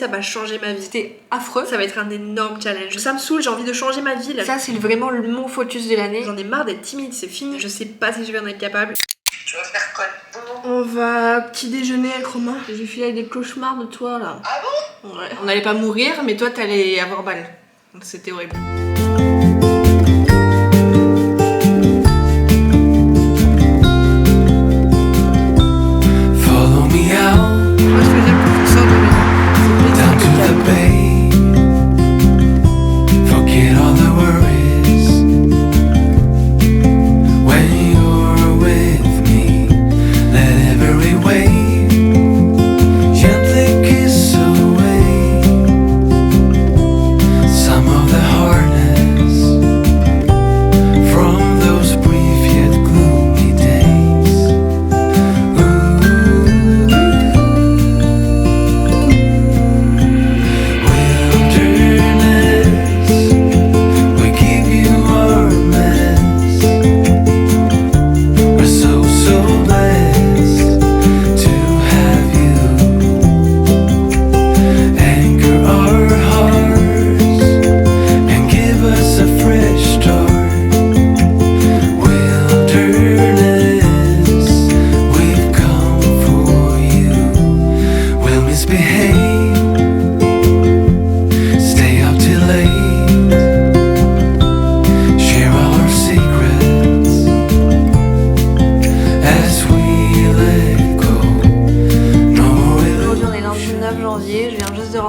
Ça va changer ma vie. C'était affreux. Ça va être un énorme challenge. Ça me saoule, j'ai envie de changer ma vie là. Ça c'est vraiment mon focus de l'année. J'en ai marre d'être timide, c'est fini. Je sais pas si je vais en être capable. Tu vas faire quoi de bon? On va petit déjeuner avec Romain. J'ai filé des cauchemars de toi là. Ah bon? Ouais. On allait pas mourir, mais toi t'allais avoir balle. Donc c'était horrible.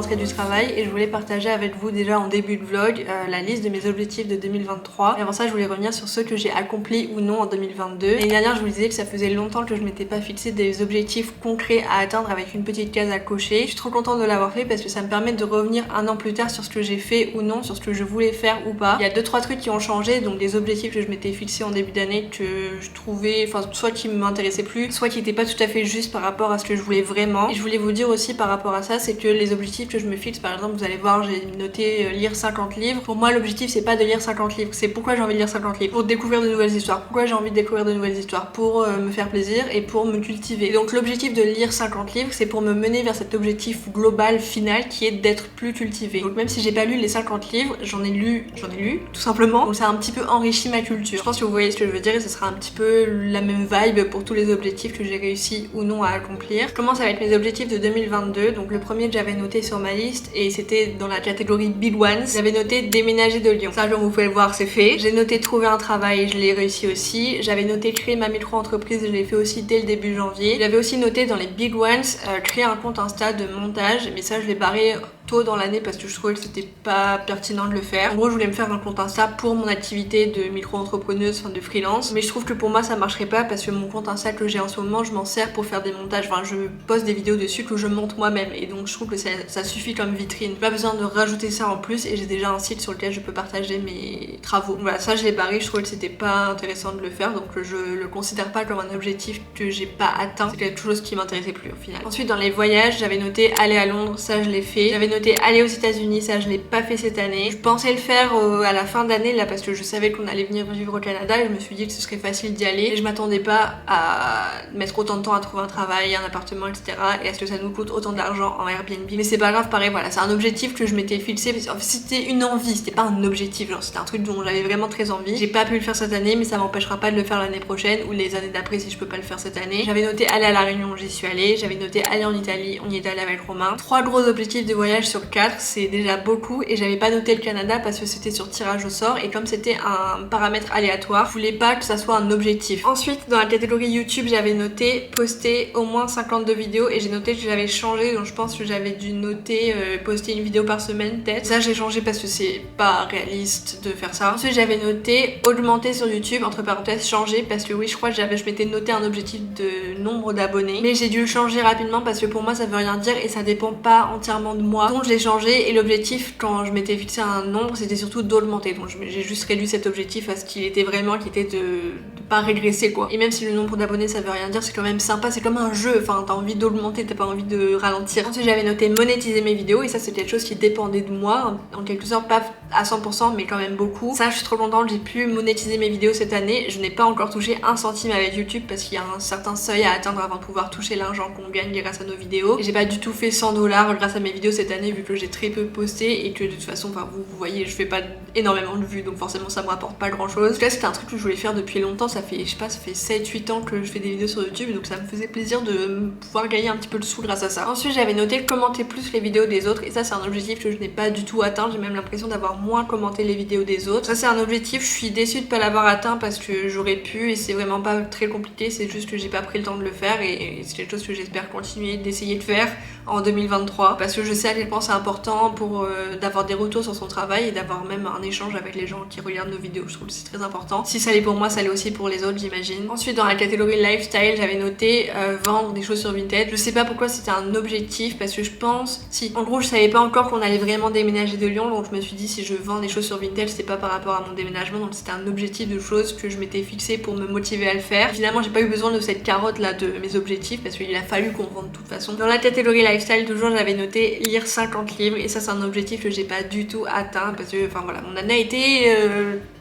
Du travail et je voulais partager avec vous déjà en début de vlog la liste de mes objectifs de 2023. Et avant ça je voulais revenir sur ceux que j'ai accomplis ou non en 2022. L'année dernière je vous disais que ça faisait longtemps que je m'étais pas fixé des objectifs concrets à atteindre avec une petite case à cocher. Je suis trop contente de l'avoir fait parce que ça me permet de revenir un an plus tard sur ce que j'ai fait ou non, sur ce que je voulais faire ou pas. Il y a 2-3 trucs qui ont changé, donc des objectifs que je m'étais fixé en début d'année que je trouvais, enfin soit qui m'intéressaient plus, soit qui n'étaient pas tout à fait juste par rapport à ce que je voulais vraiment. Et je voulais vous dire aussi par rapport à ça, c'est que les objectifs que je me fixe, par exemple vous allez voir j'ai noté lire 50 livres. Pour moi l'objectif c'est pas de lire 50 livres, c'est pourquoi j'ai envie de lire 50 livres. Pour découvrir de nouvelles histoires. Pourquoi j'ai envie de découvrir de nouvelles histoires? Pour me faire plaisir et pour me cultiver. Et donc l'objectif de lire 50 livres c'est pour me mener vers cet objectif global final qui est d'être plus cultivé. Donc même si j'ai pas lu les 50 livres, j'en ai lu tout simplement. Donc ça a un petit peu enrichi ma culture. Je pense que vous voyez ce que je veux dire et ce sera un petit peu la même vibe pour tous les objectifs que j'ai réussi ou non à accomplir. Je commence avec mes objectifs de 2022. Donc le premier que j'avais noté sur ma liste et c'était dans la catégorie Big Ones. J'avais noté déménager de Lyon. Ça, comme vous pouvez le voir, c'est fait. J'ai noté trouver un travail, je l'ai réussi aussi. J'avais noté créer ma micro-entreprise, je l'ai fait aussi dès le début janvier. J'avais aussi noté dans les Big Ones créer un compte Insta de montage, mais ça je l'ai barré tôt dans l'année parce que je trouvais que c'était pas pertinent de le faire. En gros je voulais me faire un compte Insta pour mon activité de micro-entrepreneuse, enfin de freelance, mais je trouve que pour moi ça marcherait pas parce que mon compte Insta que j'ai en ce moment je m'en sers pour faire des montages, enfin je poste des vidéos dessus que je monte moi-même et donc je trouve que ça suffit comme vitrine. Pas besoin de rajouter ça en plus et j'ai déjà un site sur lequel je peux partager mes travaux. Donc voilà, ça je l'ai barré, je trouvais que c'était pas intéressant de le faire donc je le considère pas comme un objectif que j'ai pas atteint, c'est quelque chose qui m'intéressait plus au final. Ensuite dans les voyages j'avais noté aller à Londres, ça je l'ai fait. J'avais noté aller aux États-Unis, ça je l'ai pas fait cette année. Je pensais le faire à la fin d'année là parce que je savais qu'on allait venir vivre au Canada et je me suis dit que ce serait facile d'y aller et je m'attendais pas à mettre autant de temps à trouver un travail, un appartement, etc. et à ce que ça nous coûte autant d'argent en Airbnb. Mais c'est pas grave, pareil, voilà, c'est un objectif que je m'étais fixé parce que c'était une envie, c'était pas un objectif, genre c'était un truc dont j'avais vraiment très envie. J'ai pas pu le faire cette année mais ça m'empêchera pas de le faire l'année prochaine ou les années d'après si je peux pas le faire cette année. J'avais noté aller à La Réunion, j'y suis allée. J'avais noté aller en Italie, on y est allé avec Romain. 3 gros objectifs de voyage sur 4, c'est déjà beaucoup et j'avais pas noté le Canada parce que c'était sur tirage au sort et comme c'était un paramètre aléatoire, je voulais pas que ça soit un objectif. Ensuite dans la catégorie YouTube j'avais noté poster au moins 52 vidéos et j'ai noté que j'avais changé, donc je pense que j'avais dû noter poster une vidéo par semaine peut-être. Ça j'ai changé parce que c'est pas réaliste de faire ça. Ensuite j'avais noté augmenter sur YouTube, entre parenthèses changer parce que oui je crois que je m'étais noté un objectif de nombre d'abonnés mais j'ai dû le changer rapidement parce que pour moi ça veut rien dire et ça dépend pas entièrement de moi, donc je l'ai changé et l'objectif quand je m'étais fixé un nombre c'était surtout d'augmenter, donc j'ai juste réduit cet objectif à ce qu'il était vraiment, qui était de pas régresser quoi. Et même si le nombre d'abonnés ça veut rien dire, c'est quand même sympa, c'est comme un jeu, enfin t'as envie d'augmenter, t'as pas envie de ralentir. Ensuite j'avais noté monétiser mes vidéos et ça c'est quelque chose qui dépendait de moi en quelque sorte, pas à 100% mais quand même beaucoup. Ça je suis trop contente, j'ai pu monétiser mes vidéos cette année. Je n'ai pas encore touché un centime avec YouTube parce qu'il y a un certain seuil à atteindre avant de pouvoir toucher l'argent qu'on gagne grâce à nos vidéos. Et j'ai pas du tout fait 100 $ grâce à mes vidéos cette année vu que j'ai très peu posté et que de toute façon, enfin vous voyez, je fais pas énormément de vues donc forcément ça me rapporte pas grand chose. En tout cas c'était un truc que je voulais faire depuis longtemps, ça fait je sais pas, ça fait 7-8 ans que je fais des vidéos sur YouTube donc ça me faisait plaisir de pouvoir gagner un petit peu de sous grâce à ça. Ensuite j'avais noté commenter plus les vidéos des autres et ça c'est un objectif que je n'ai pas du tout atteint, j'ai même l'impression d'avoir moins commenté les vidéos des autres. Ça c'est un objectif, je suis déçue de pas l'avoir atteint parce que j'aurais pu et c'est vraiment pas très compliqué, c'est juste que j'ai pas pris le temps de le faire et c'est quelque chose que j'espère continuer d'essayer de faire en 2023 parce que je sais à quel point c'est important pour d'avoir des retours sur son travail et d'avoir même un échange avec les gens qui regardent nos vidéos, je trouve que c'est très important. Si ça l'est pour moi, ça l'est aussi pour les autres j'imagine. Ensuite dans la catégorie lifestyle j'avais noté vendre des choses sur Vinted. Je sais pas pourquoi c'était un objectif parce que je pense, si en gros je savais pas encore qu'on allait vraiment déménager de Lyon donc je me suis dit si je vends des choses sur Vinted c'était pas par rapport à mon déménagement donc c'était un objectif de choses que je m'étais fixé pour me motiver à le faire. Finalement j'ai pas eu besoin de cette carotte là de mes objectifs parce qu'il a fallu qu'on vende de toute façon. Dans la catégorie lifestyle toujours j'avais noté lire 50 livres et ça c'est un objectif que j'ai pas du tout atteint parce que enfin voilà mon année a été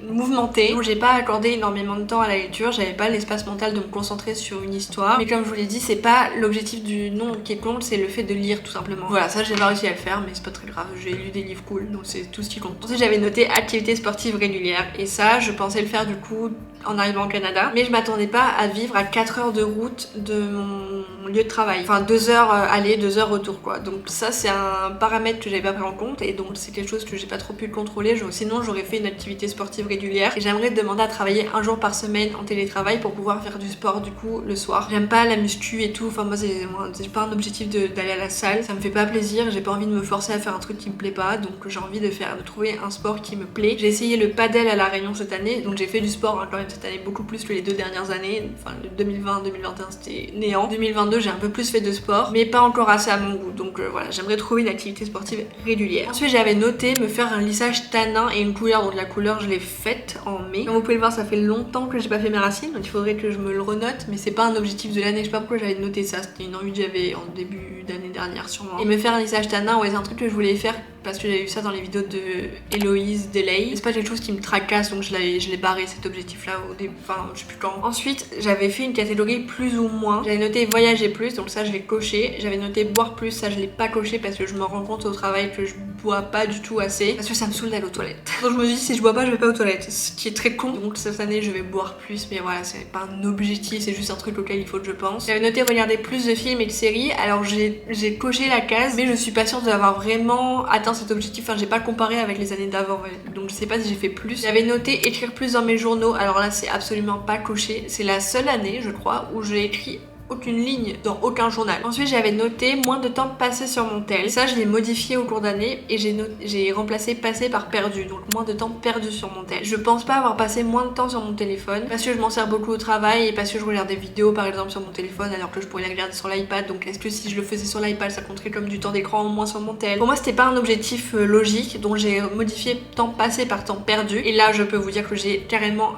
mouvementée donc j'ai pas accordé énormément de temps à la lecture, j'avais pas l'espace mental de me concentrer sur une histoire mais comme je vous l'ai dit c'est pas l'objectif du nombre qui compte, c'est le fait de lire tout simplement. Voilà, ça j'ai pas réussi à le faire mais c'est pas très grave, j'ai lu des livres cool donc c'est tout ce qui compte. Ensuite j'avais noté activité sportive régulière et ça je pensais le faire du coup en arrivant au Canada mais je m'attendais pas à vivre à 4 heures de route de mon lieu de travail, enfin 2 heures aller 2 heures retour quoi, donc ça c'est un paramètre que j'avais pas pris en compte et donc c'est quelque chose que j'ai pas trop pu le contrôler, sinon j'aurais fait une activité sportive régulière et j'aimerais demander à travailler un jour par semaine en télétravail pour pouvoir faire du sport du coup le soir. J'aime pas la muscu et tout, enfin moi c'est pas un objectif d'aller à la salle, ça me fait pas plaisir, j'ai pas envie de me forcer à faire un truc qui me plaît pas donc j'ai envie de trouver un sport qui me plaît. J'ai essayé le padel à La Réunion cette année donc j'ai fait du sport quand même cette année beaucoup plus que les 2 dernières années, enfin 2020-2021 c'était néant. 2022 j'ai un peu plus fait de sport mais pas encore assez à mon goût donc voilà j'aimerais trouver une activité sportive régulière. Ensuite j'avais noté me faire un lissage tanin et une couleur donc la couleur je l'ai faite en mai. Comme vous pouvez le voir ça fait longtemps que j'ai pas fait mes racines donc il faudrait que je me le renote mais c'est pas un objectif de l'année, je sais pas pourquoi j'avais noté ça, c'était une envie que j'avais en début d'année dernière sûrement. Et me faire un lissage tanin ouais c'est un truc que je voulais faire parce que j'avais vu ça dans les vidéos de Héloïse Delay. C'est pas quelque chose qui me tracasse donc je l'ai barré cet objectif là au début, enfin je sais plus quand. Ensuite j'avais fait une catégorie plus ou moins, j'avais noté voyager plus donc ça je l'ai coché, j'avais noté boire plus, ça je l'ai pas coché parce que je me rends compte au travail que je bois pas du tout assez parce que ça me saoule d'aller aux toilettes. Donc je me dis si je bois pas je vais pas aux toilettes, ce qui est très con donc cette année je vais boire plus mais voilà c'est pas un objectif, c'est juste un truc auquel il faut que je pense. J'avais noté regarder plus de films et de séries, alors j'ai coché la case mais je suis pas sûre d'avoir vraiment atteint cet objectif, enfin j'ai pas comparé avec les années d'avant donc je sais pas si j'ai fait plus. J'avais noté écrire plus dans mes journaux, alors là c'est absolument pas coché, c'est la seule année je crois où j'ai écrit aucune ligne dans aucun journal. Ensuite j'avais noté moins de temps passé sur mon tel, ça je l'ai modifié au cours d'année et j'ai remplacé passé par perdu, donc moins de temps perdu sur mon tel. Je pense pas avoir passé moins de temps sur mon téléphone parce que je m'en sers beaucoup au travail et parce que je regarde des vidéos par exemple sur mon téléphone alors que je pourrais les regarder sur l'iPad, donc est-ce que si je le faisais sur l'iPad ça compterait comme du temps d'écran en moins sur mon tel? Pour moi c'était pas un objectif logique donc j'ai modifié temps passé par temps perdu et là je peux vous dire que j'ai carrément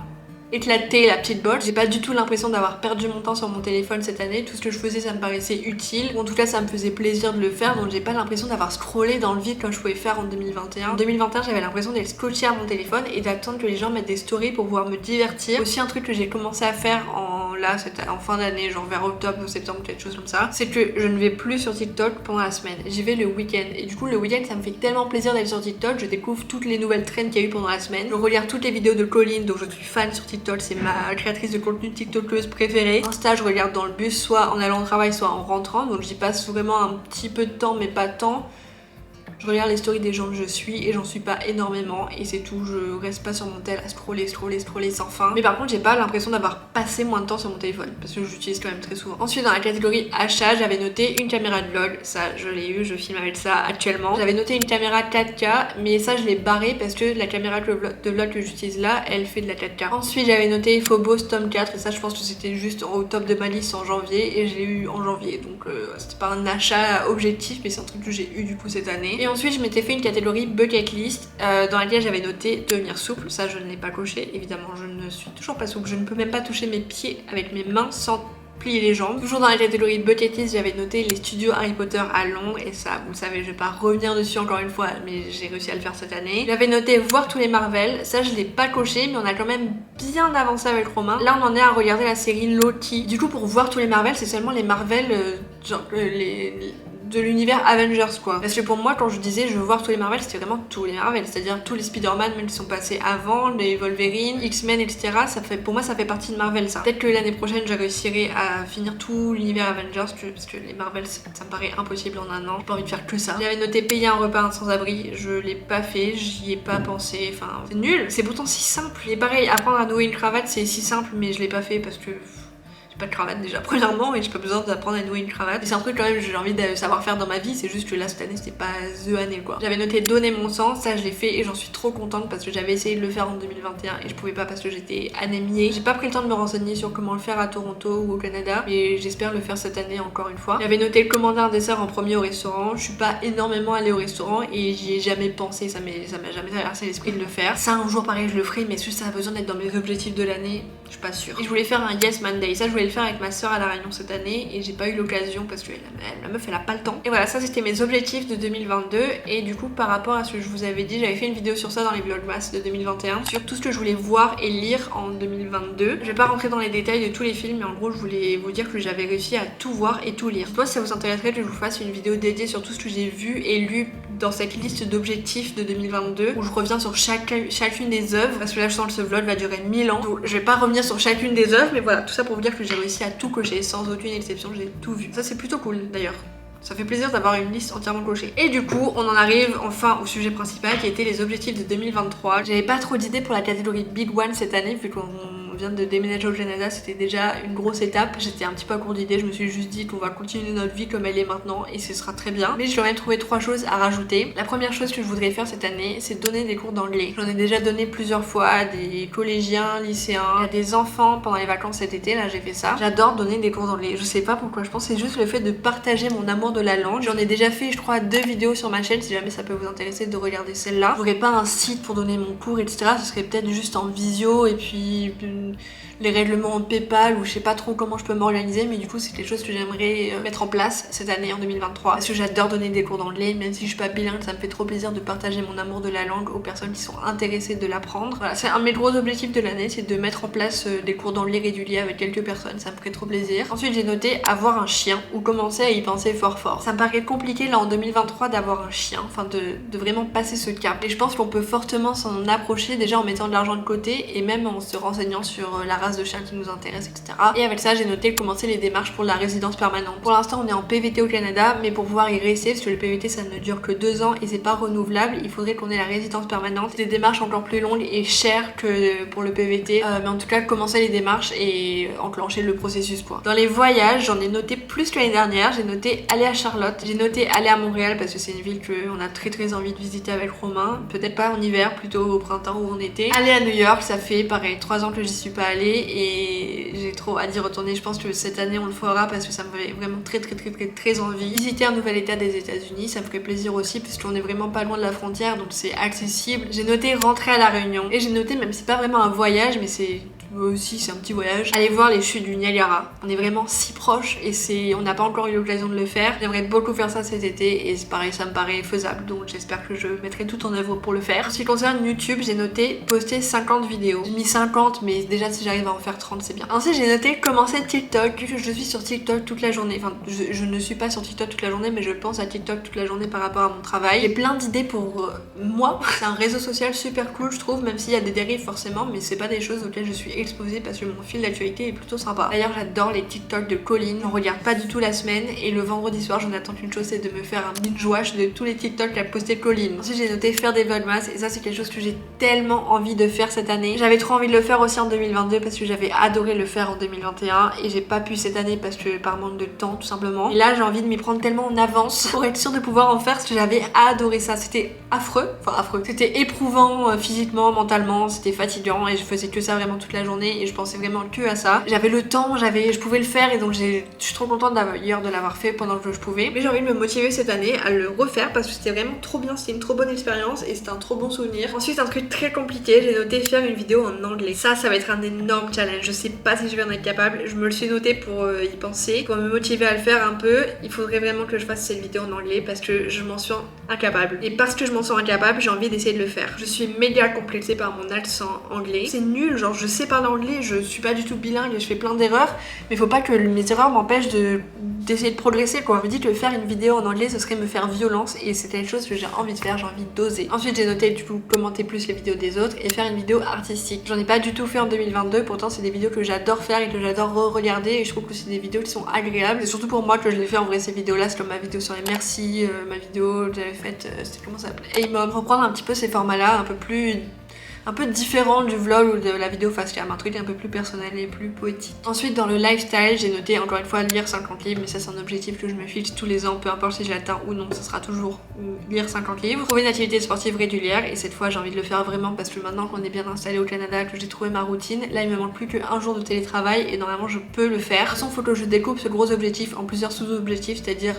éclater la petite botte. J'ai pas du tout l'impression d'avoir perdu mon temps sur mon téléphone cette année, tout ce que je faisais ça me paraissait utile, ou en tout cas ça me faisait plaisir de le faire donc j'ai pas l'impression d'avoir scrollé dans le vide comme je pouvais faire en 2021. En 2021 j'avais l'impression d'être scotché à mon téléphone et d'attendre que les gens mettent des stories pour pouvoir me divertir. Aussi un truc que j'ai commencé à faire en fin d'année, genre vers octobre ou septembre, quelque chose comme ça, c'est que je ne vais plus sur TikTok pendant la semaine, j'y vais le week-end et du coup le week-end ça me fait tellement plaisir d'aller sur TikTok, je découvre toutes les nouvelles trends qu'il y a eu pendant la semaine, je regarde toutes les vidéos de Colline donc je suis fan sur TikTok, c'est ma créatrice de contenu TikTokeuse préférée. Insta je regarde dans le bus soit en allant au travail soit en rentrant donc j'y passe vraiment un petit peu de temps mais pas tant. Je regarde les stories des gens que je suis et j'en suis pas énormément et c'est tout, je reste pas sur mon tel à scroller sans fin. Mais par contre j'ai pas l'impression d'avoir passé moins de temps sur mon téléphone parce que j'utilise quand même très souvent. Ensuite dans la catégorie achat j'avais noté une caméra de vlog, ça je l'ai eu, je filme avec ça actuellement. J'avais noté une caméra 4K mais ça je l'ai barré parce que la caméra de vlog que j'utilise là elle fait de la 4K. Ensuite j'avais noté Phobos tome 4 et ça je pense que c'était juste au top de ma liste en janvier et je l'ai eu en janvier donc c'était pas un achat objectif mais c'est un truc que j'ai eu du coup cette année. Et ensuite je m'étais fait une catégorie bucket list dans laquelle j'avais noté devenir souple, ça je ne l'ai pas coché, évidemment je ne suis toujours pas souple, je ne peux même pas toucher mes pieds avec mes mains sans plier les jambes. Toujours dans la catégorie bucket list, j'avais noté les studios Harry Potter à Londres et ça, vous le savez, je vais pas revenir dessus encore une fois, mais j'ai réussi à le faire cette année. J'avais noté voir tous les Marvel, ça je l'ai pas coché, mais on a quand même bien avancé avec Romain. Là on en est à regarder la série Loki. Du coup pour voir tous les Marvel, c'est seulement les Marvel, de l'univers Avengers quoi. Parce que pour moi quand je disais je veux voir tous les Marvel, c'était vraiment tous les Marvel, c'est-à-dire tous les Spider-Man même qui sont passés avant, les Wolverine, X-Men, etc. Pour moi ça fait partie de Marvel ça. Peut-être que l'année prochaine je réussirai à finir tout l'univers Avengers parce que les Marvel ça me paraît impossible en un an. J'ai pas envie de faire que ça. J'avais noté payer un repas à un sans-abri, je l'ai pas fait, j'y ai pas pensé, enfin c'est nul. C'est pourtant si simple. Et pareil, apprendre à nouer une cravate c'est si simple mais je l'ai pas fait parce que pas de cravate déjà premièrement et j'ai pas besoin d'apprendre à nouer une cravate. C'est un truc quand même que j'ai envie de savoir faire dans ma vie, c'est juste que là cette année c'était pas the année quoi. J'avais noté donner mon sang, ça je l'ai fait et j'en suis trop contente parce que j'avais essayé de le faire en 2021 et je pouvais pas parce que j'étais anémiée. J'ai pas pris le temps de me renseigner sur comment le faire à Toronto ou au Canada mais j'espère le faire cette année encore une fois. J'avais noté commander un dessert en premier au restaurant, je suis pas énormément allée au restaurant et j'y ai jamais pensé, ça m'a jamais traversé l'esprit de le faire. Ça un jour pareil je le ferai mais est-ce que ça a besoin d'être dans mes objectifs de l'année? Je suis pas sûre. Et je voulais faire un Yes Monday, ça je voulais le faire avec ma soeur à La Réunion cette année et j'ai pas eu l'occasion parce que la meuf elle a pas le temps. Et voilà, ça c'était mes objectifs de 2022 et du coup par rapport à ce que je vous avais dit, j'avais fait une vidéo sur ça dans les vlogmas de 2021 sur tout ce que je voulais voir et lire en 2022. Je vais pas rentrer dans les détails de tous les films mais en gros je voulais vous dire que j'avais réussi à tout voir et tout lire. Toi si ça vous intéresserait que je vous fasse une vidéo dédiée sur tout ce que j'ai vu et lu dans cette liste d'objectifs de 2022 où je reviens sur chacune des œuvres parce que là je sens que ce vlog va durer 1000 ans. Donc je vais pas revenir sur chacune des œuvres mais voilà, tout ça pour vous dire que j'ai réussi à tout cocher sans aucune exception, j'ai tout vu. Ça c'est plutôt cool d'ailleurs. Ça fait plaisir d'avoir une liste entièrement cochée. Et du coup, on en arrive enfin au sujet principal qui était les objectifs de 2023. J'avais pas trop d'idées pour la catégorie Big One cette année vu qu'on vient de déménager au Canada, c'était déjà une grosse étape. J'étais un petit peu à court d'idées, je me suis juste dit qu'on va continuer notre vie comme elle est maintenant et ce sera très bien. Mais j'ai quand même trouvé 3 choses à rajouter. La première chose que je voudrais faire cette année, c'est donner des cours d'anglais. J'en ai déjà donné plusieurs fois à des collégiens, lycéens, à des enfants pendant les vacances cet été, là j'ai fait ça. J'adore donner des cours d'anglais. Je sais pas pourquoi, je pense que c'est juste le fait de partager mon amour de la langue. J'en ai déjà fait, je crois, 2 vidéos sur ma chaîne, si jamais ça peut vous intéresser de regarder celle-là. J'aurais pas un site pour donner mon cours, etc. Ce serait peut-être juste en visio et puis les règlements en PayPal ou je sais pas trop comment je peux m'organiser, mais du coup c'est quelque chose que j'aimerais mettre en place cette année en 2023 parce que j'adore donner des cours d'anglais, même si je suis pas bilingue, ça me fait trop plaisir de partager mon amour de la langue aux personnes qui sont intéressées de l'apprendre. Voilà, c'est un de mes gros objectifs de l'année, c'est de mettre en place des cours d'anglais réguliers avec quelques personnes, ça me ferait trop plaisir. Ensuite j'ai noté avoir un chien ou commencer à y penser fort. Ça me paraît compliqué là en 2023 d'avoir un chien, enfin de vraiment passer ce cap, et je pense qu'on peut fortement s'en approcher déjà en mettant de l'argent de côté et même en se renseignant sur la race de chien qui nous intéresse, etc. Et avec ça j'ai noté commencer les démarches pour la résidence permanente. Pour l'instant on est en PVT au Canada, mais pour pouvoir y rester, parce que le PVT ça ne dure que 2 ans et c'est pas renouvelable, il faudrait qu'on ait la résidence permanente. Des démarches encore plus longues et chères que pour le PVT, mais en tout cas commencer les démarches et enclencher le processus quoi. Dans les voyages j'en ai noté plus que l'année dernière, j'ai noté aller à Charlotte, j'ai noté aller à Montréal parce que c'est une ville qu'on a très envie de visiter avec Romain, peut-être pas en hiver, plutôt au printemps ou en été. Aller à New York, ça fait pareil 3 ans que j'y suis pas allée et j'ai trop hâte d'y retourner. Je pense que cette année on le fera parce que ça me fait vraiment très envie. Visiter un nouvel état des États-Unis, ça me ferait plaisir aussi puisqu'on est vraiment pas loin de la frontière donc c'est accessible. J'ai noté rentrer à La Réunion et j'ai noté, même si c'est pas vraiment un voyage mais c'est aussi c'est un petit voyage, aller voir les chutes du Niagara. On est vraiment si proches et on n'a pas encore eu l'occasion de le faire. J'aimerais beaucoup faire ça cet été et c'est pareil, ça me paraît faisable donc j'espère que je mettrai tout en œuvre pour le faire. En ce qui concerne YouTube, j'ai noté poster 50 vidéos. J'ai mis 50 mais déjà si j'arrive à en faire 30 c'est bien. Ensuite j'ai noté commencer TikTok. Vu que je suis sur TikTok toute la journée, enfin je ne suis pas sur TikTok toute la journée mais je pense à TikTok toute la journée par rapport à mon travail. J'ai plein d'idées pour moi. C'est un réseau social super cool je trouve, même s'il y a des dérives forcément, mais c'est pas des choses auxquelles je suis exposée parce que mon fil d'actualité est plutôt sympa. D'ailleurs j'adore les TikTok de Colline, j'en regarde pas du tout la semaine et le vendredi soir j'en attends qu'une chose, c'est de me faire un binge watch de tous les TikTok qu'a posté Colline. Ensuite j'ai noté faire des vlogmas et ça c'est quelque chose que j'ai tellement envie de faire cette année. J'avais trop envie de le faire aussi en 2022 parce que j'avais adoré le faire en 2021 et j'ai pas pu cette année parce que par manque de temps tout simplement. Et là j'ai envie de m'y prendre tellement en avance pour être sûre de pouvoir en faire parce que j'avais adoré ça. C'était affreux, c'était éprouvant physiquement, mentalement, c'était fatigant et je faisais que ça vraiment toute la journée. journée et je pensais vraiment que à ça. J'avais le temps, je pouvais le faire et donc je suis trop contente d'ailleurs de l'avoir fait pendant que je pouvais. Mais j'ai envie de me motiver cette année à le refaire parce que c'était vraiment trop bien, c'était une trop bonne expérience et c'était un trop bon souvenir. Ensuite un truc très compliqué, j'ai noté faire une vidéo en anglais. Ça va être un énorme challenge, je sais pas si je vais en être capable, je me le suis noté pour y penser, pour me motiver à le faire un peu. Il faudrait vraiment que je fasse cette vidéo en anglais parce que je m'en sens incapable. Et parce que je m'en sens incapable, j'ai envie d'essayer de le faire. Je suis méga complexée par mon accent anglais. C'est nul, genre je sais parler anglais, je suis pas du tout bilingue, je fais plein d'erreurs, mais faut pas que mes erreurs m'empêchent d'essayer de progresser quoi. Je me dis que faire une vidéo en anglais ce serait me faire violence et c'est quelque chose que j'ai envie de faire, j'ai envie d'oser. Ensuite j'ai noté du coup commenter plus les vidéos des autres et faire une vidéo artistique. J'en ai pas du tout fait en 2022, pourtant c'est des vidéos que j'adore faire et que j'adore re-regarder et je trouve que c'est des vidéos qui sont agréables. C'est surtout pour moi que je les fais en vrai ces vidéos là, c'est comme ma vidéo sur les merci, ma vidéo que j'avais faite, c'était comment ça s'appelait, Aimom. Reprendre un petit peu ces formats là un peu différent du vlog ou de la vidéo face cam, un truc un peu plus personnel et plus poétique. Ensuite dans le lifestyle j'ai noté encore une fois lire 50 livres, mais ça c'est un objectif que je me fixe tous les ans, peu importe si je l'atteins ou non, ça sera toujours lire 50 livres. Trouver une activité sportive régulière et cette fois j'ai envie de le faire vraiment parce que maintenant qu'on est bien installé au Canada, que j'ai trouvé ma routine, là il me manque plus qu'un jour de télétravail et normalement je peux le faire. De toute façon faut que je découpe ce gros objectif en plusieurs sous-objectifs, c'est-à-dire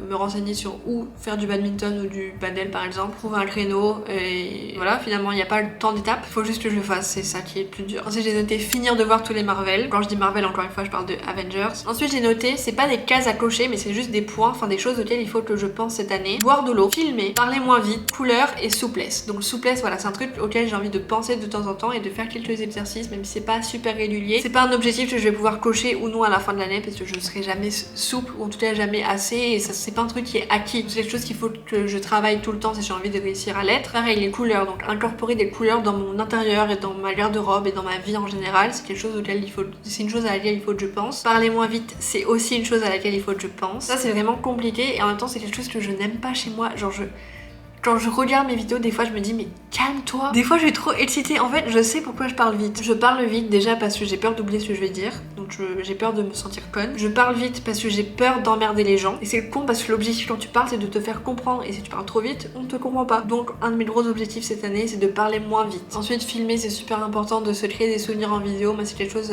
me renseigner sur où faire du badminton ou du padel par exemple, trouver un créneau et voilà, finalement il n'y a pas le temps d'étape, faut juste que je le fasse, c'est ça qui est le plus dur. Ensuite j'ai noté finir de voir tous les Marvel. Quand je dis Marvel encore une fois je parle de Avengers. Ensuite j'ai noté, c'est pas des cases à cocher mais c'est juste des points, enfin des choses auxquelles il faut que je pense cette année. Boire de l'eau, filmer, parler moins vite, couleur et souplesse. Donc souplesse voilà, c'est un truc auquel j'ai envie de penser de temps en temps et de faire quelques exercices même si c'est pas super régulier. C'est pas un objectif que je vais pouvoir cocher ou non à la fin de l'année parce que je ne serai jamais souple ou en tout cas jamais assez et ça c'est pas un truc qui est acquis. C'est quelque chose qu'il faut que je travaille tout le temps si j'ai envie de réussir à l'être. Pareil les couleurs, donc incorporer des couleurs dans mon intérieur et dans ma garde-robe et dans ma vie en général, c'est quelque chose auquel c'est une chose à laquelle il faut que je pense. Parler moins vite, c'est aussi une chose à laquelle il faut que je pense. Ça c'est vraiment compliqué et en même temps c'est quelque chose que je n'aime pas chez moi, genre quand je regarde mes vidéos, des fois je me dis mais calme-toi. Des fois je suis trop excitée. En fait, je sais pourquoi je parle vite. Je parle vite déjà parce que j'ai peur d'oublier ce que je vais dire. Donc j'ai peur de me sentir conne. Je parle vite parce que j'ai peur d'emmerder les gens. Et c'est con parce que l'objectif quand tu parles c'est de te faire comprendre. Et si tu parles trop vite, on te comprend pas. Donc un de mes gros objectifs cette année c'est de parler moins vite. Ensuite filmer, c'est super important de se créer des souvenirs en vidéo. Moi c'est quelque chose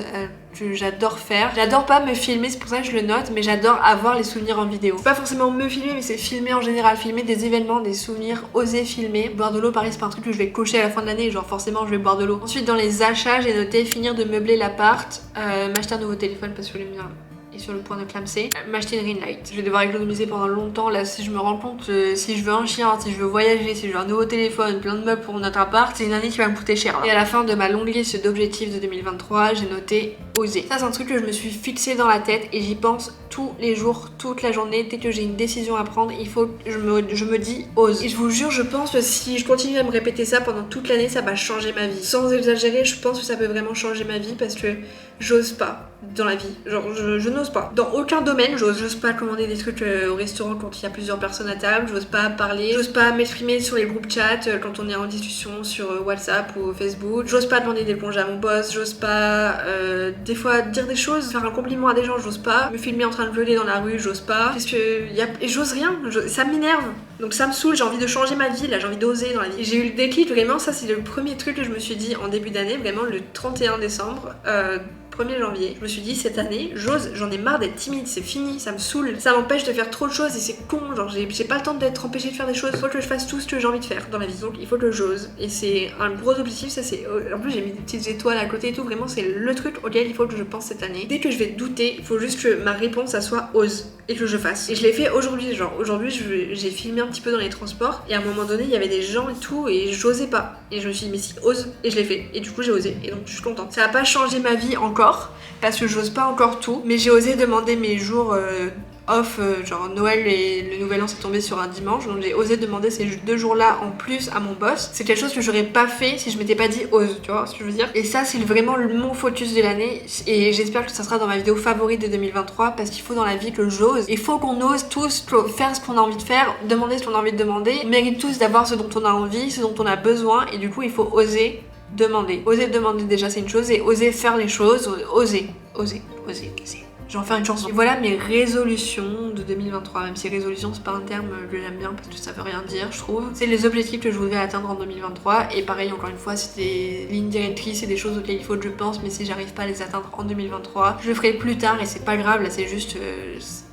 que j'adore faire. J'adore pas me filmer, c'est pour ça que je le note, mais j'adore avoir les souvenirs en vidéo. C'est pas forcément me filmer mais c'est filmer en général. Filmer des événements, des souvenirs, oser filmer. Boire de l'eau pareil c'est pas un truc que je vais cocher à la fin de l'année, genre forcément je vais boire de l'eau. Ensuite dans les achats j'ai noté finir de meubler l'appart, m'acheter un nouveau téléphone parce que le mien est sur le point de clamser, m'acheter une ring light. Je vais devoir économiser pendant longtemps là si je me rends compte si je veux un chien, si je veux voyager, si je veux un nouveau téléphone, plein de meubles pour notre appart, c'est une année qui va me coûter cher là. Et à la fin de ma longue liste d'objectifs de 2023 j'ai noté oser. Ça c'est un truc que je me suis fixé dans la tête et j'y pense tous les jours, toute la journée. Dès que j'ai une décision à prendre, il faut que je me dis ose. Et je vous jure, je pense que si je continue à me répéter ça pendant toute l'année, ça va changer ma vie. Sans exagérer, je pense que ça peut vraiment changer ma vie parce que j'ose pas dans la vie. Genre, je n'ose pas. Dans aucun domaine, j'ose pas commander des trucs au restaurant quand il y a plusieurs personnes à table, j'ose pas parler, j'ose pas m'exprimer sur les groupes chat quand on est en discussion sur WhatsApp ou Facebook, j'ose pas demander des congés à mon boss, j'ose pas des fois dire des choses, faire un compliment à des gens, j'ose pas, me filmer en train de violer dans la rue, j'ose pas, parce que et j'ose rien, ça m'énerve. Donc ça me saoule, j'ai envie de changer ma vie, là j'ai envie d'oser dans la vie. J'ai eu le déclic vraiment, ça c'est le premier truc que je me suis dit en début d'année, vraiment le 31 décembre, 1er janvier, je me suis dit cette année, j'ose, j'en ai marre d'être timide, c'est fini, ça me saoule, ça m'empêche de faire trop de choses et c'est con, genre j'ai pas le temps d'être empêchée de faire des choses, il faut que je fasse tout ce que j'ai envie de faire dans la vie, donc il faut que j'ose. Et c'est un gros objectif, ça c'est, en plus j'ai mis des petites étoiles à côté et tout, vraiment c'est le truc auquel il faut que je pense cette année. Dès que je vais douter, il faut juste que ma réponse ça soit ose et que je fasse. Et je l'ai fait aujourd'hui, genre aujourd'hui j'ai filmé un petit peu dans les transports et à un moment donné il y avait des gens et tout et j'osais pas. Et je me suis dit mais si, ose, et je l'ai fait. Et du coup j'ai osé et donc je suis contente. Ça a pas changé ma vie encore parce que j'ose pas encore tout, mais j'ai osé demander mes jours off, genre Noël et le Nouvel An c'est tombé sur un dimanche, donc j'ai osé demander ces 2 jours là en plus à mon boss. C'est quelque chose que j'aurais pas fait si je m'étais pas dit ose, tu vois ce que je veux dire. Et ça c'est vraiment mon focus de l'année et j'espère que ça sera dans ma vidéo favorite de 2023 parce qu'il faut dans la vie que j'ose. Il faut qu'on ose tous faire ce qu'on a envie de faire, demander ce qu'on a envie de demander. On mérite tous d'avoir ce dont on a envie, ce dont on a besoin et du coup il faut oser demander. Oser demander déjà c'est une chose et oser faire les choses, oser. je vais en faire une chanson. Et voilà mes résolutions de 2023, même si résolution c'est pas un terme que j'aime bien parce que ça veut rien dire je trouve. C'est les objectifs que je voudrais atteindre en 2023 et pareil encore une fois c'est des lignes directrices et des choses auxquelles il faut que je pense, mais si j'arrive pas à les atteindre en 2023, je le ferai plus tard et c'est pas grave, là c'est juste...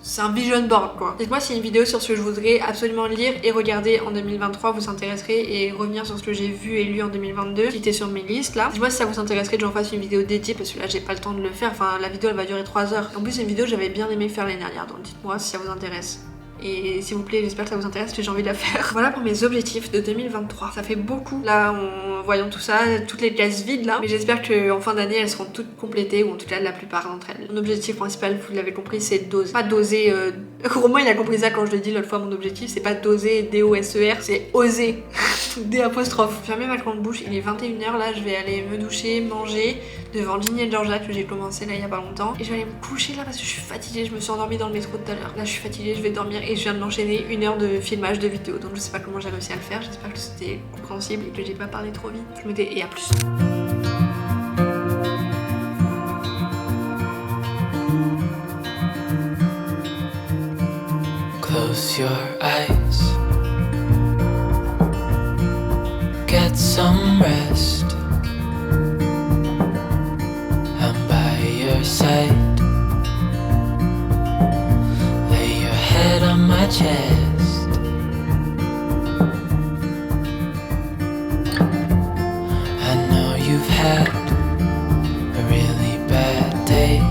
c'est un vision board quoi. Dites-moi si une vidéo sur ce que je voudrais absolument lire et regarder en 2023 vous intéresserait et revenir sur ce que j'ai vu et lu en 2022 qui était sur mes listes là. Dites-moi si ça vous intéresserait que j'en fasse une vidéo dédiée parce que là j'ai pas le temps de le faire, enfin la vidéo elle va durer 3 heures. En plus c'est une vidéo que j'avais bien aimé faire l'année dernière, donc dites-moi si ça vous intéresse. Et s'il vous plaît, j'espère que ça vous intéresse parce que j'ai envie de la faire. Voilà pour mes objectifs de 2023. Ça fait beaucoup là en voyant tout ça, toutes les cases vides là. Mais j'espère qu'en fin d'année elles seront toutes complétées, ou en tout cas la plupart d'entre elles. Mon objectif principal, vous l'avez compris, c'est doser. Pas doser. Romain il a compris ça quand je le dis l'autre fois, mon objectif c'est pas doser D-O-S-E-R, c'est oser. D'. Fermez ma grande bouche, il est 21h là, je vais aller me doucher, manger devant Ginny et Georgia que j'ai commencé là il y a pas longtemps. Et je vais aller me coucher là parce que je suis fatiguée, je me suis endormie dans le métro tout à l'heure. Là je suis fatiguée, je vais dormir et je viens de m'enchaîner 1 heure de filmage de vidéo. Donc je sais pas comment j'ai réussi à le faire, j'espère que c'était compréhensible et que j'ai pas parlé trop vite. Je me dis et à plus. Close your eyes, get some rest. I'm by your side. Lay your head on my chest. I know you've had a really bad day.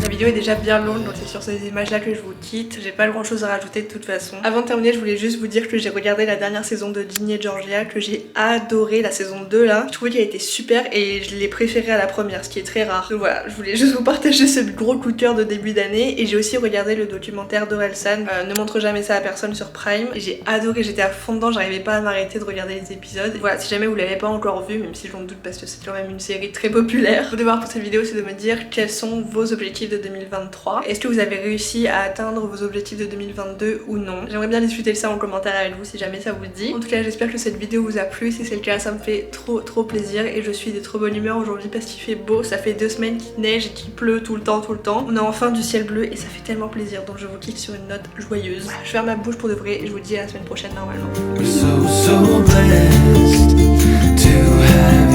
La vidéo est déjà bien longue, donc c'est sur ces images là que je vous quitte. J'ai pas grand chose à rajouter de toute façon. Avant de terminer, je voulais juste vous dire que j'ai regardé la dernière saison de Ginny et Georgia, que j'ai adoré, la saison 2 là. Je trouvais qu'elle était super et je l'ai préférée à la première, ce qui est très rare. Donc voilà, je voulais juste vous partager ce gros coup de cœur de début d'année. Et j'ai aussi regardé le documentaire d'Orelsan, Ne montre jamais ça à personne sur Prime. Et j'ai adoré, j'étais à fond dedans, j'arrivais pas à m'arrêter de regarder les épisodes. Voilà, si jamais vous l'avez pas encore vu, même si j'en doute parce que c'est quand même une série très populaire, votre devoir pour cette vidéo c'est de me dire quels sont vos objectifs de 2023. Est-ce que vous avez réussi à atteindre vos objectifs de 2022 ou non? J'aimerais bien discuter de ça en commentaire avec vous si jamais ça vous dit. En tout cas j'espère que cette vidéo vous a plu, si c'est le cas ça me fait trop plaisir et je suis de trop bonne humeur aujourd'hui parce qu'il fait beau, ça fait 2 semaines qu'il neige et qu'il pleut tout le temps. On a enfin du ciel bleu et ça fait tellement plaisir, donc je vous quitte sur une note joyeuse. Voilà, je ferme ma bouche pour de vrai et je vous dis à la semaine prochaine normalement. We're so blessed to have